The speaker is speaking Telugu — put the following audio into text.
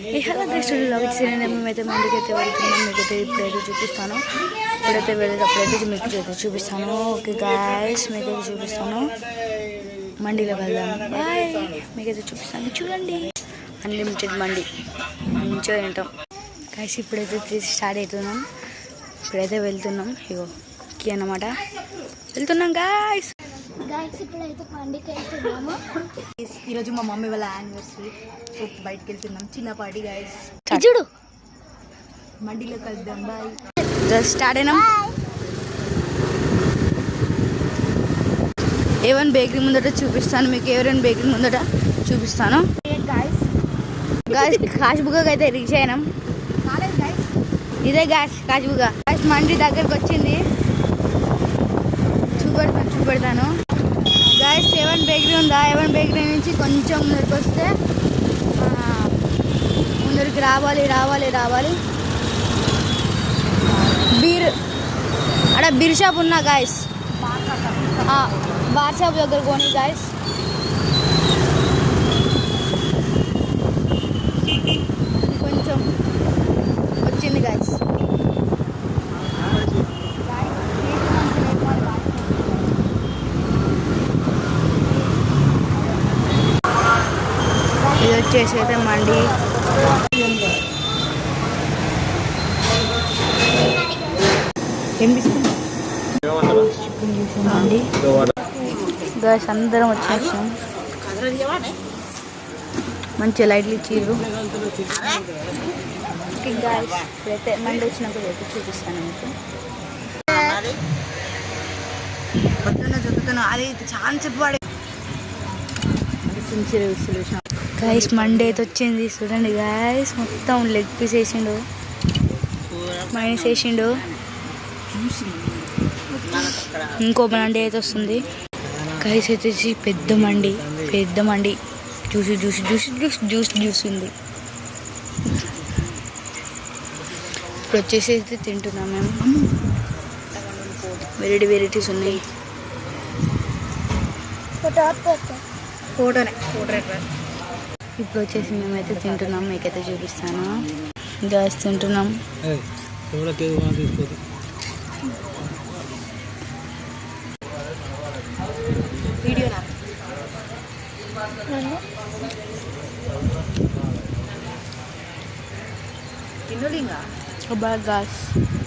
హలో గైస్, మేమైతే మా ఇంటికి అయితే వెళ్తున్నాం. మీకైతే ఇప్పుడైతే చూపిస్తాను. ఇప్పుడైతే వెళ్ళేటప్పుడైతే మీకు చూపిస్తాను. ఓకే గైస్, మీకైతే చూపిస్తాను. మండీలో వెళ్దాం. బాయ్. మీకైతే చూపిస్తాను, చూడండి. అన్లిమిటెడ్ మండి మంచిగా తింటాం గైస్. ఇప్పుడైతే స్టార్ట్ అవుతున్నాం. ఇప్పుడైతే వెళ్తున్నాం. ఇగో కీ అన్నమాట, వెళ్తున్నాం గైస్. ఇప్పుడైతే మండికి వెళ్తున్నాము. ఈరోజు మా మమ్మీ వాళ్ళ యానివర్సరీ, బయటకు వెళ్తున్నాం. చిన్న పార్టీ గైస్. చూడు, మండీలో కలుద్దాం. బాయ్. జస్ట్ స్టార్ట్ అయినాం. ఏవన్ బేకరీ ముందట చూపిస్తాను మీకు. ఎవరైనా బేకరీ ముందట చూపిస్తాను గాయస్. కాశీబుగ్గకి అయితే రీచ్ అయినాం. ఇదే గాయస్ కాశీబుగ్గ. గాయస్ మండి దగ్గరకు వచ్చింది. చూపెడతాను గాయస్. ఎవన్ బేకరీ ఉందా? ఎవన్ బేకరీ నుంచి కొంచెం ముందరికి వస్తే ముందరికి రావాలి. బీర్ అక్కడ బీర్ షాప్ ఉన్నా గాయస్. బార్ షాప్ దగ్గర కొని గాయస్. కొంచెం వచ్చింది గాయస్. ఇది వచ్చేసి అయితే మండి. ఏం తీసుకుంటాం అండి గాయస్. అందరం వచ్చేసాం. మంచిగా లైట్లు ఇచ్చిర్రు గాయస్. ఇప్పుడైతే మండి వచ్చినప్పుడు అయితే చూపిస్తాను మీకు. పొద్దున్న చూపుతాను అది చాలా చెప్పు గాయస్. మండి అయితే వచ్చింది చూడండి గాయస్. మొత్తం లెగ్ పీస్ వేసిండు, మైనస్ వేసిండు. ఇంకో మండి అయితే వస్తుంది గాయస్. అయితే పెద్ద మండి జ్యూస్ ఉంది. ఇప్పుడు వచ్చేసి అయితే తింటున్నాం మేము. వెరైటీస్ ఉన్నాయి. ఇప్పుడు వచ్చేసి మేమైతే తింటున్నాం. మీకైతే చూపిస్తాను గాయస్. తింటున్నాం. వీడియోనా తినలింగా గాయస్.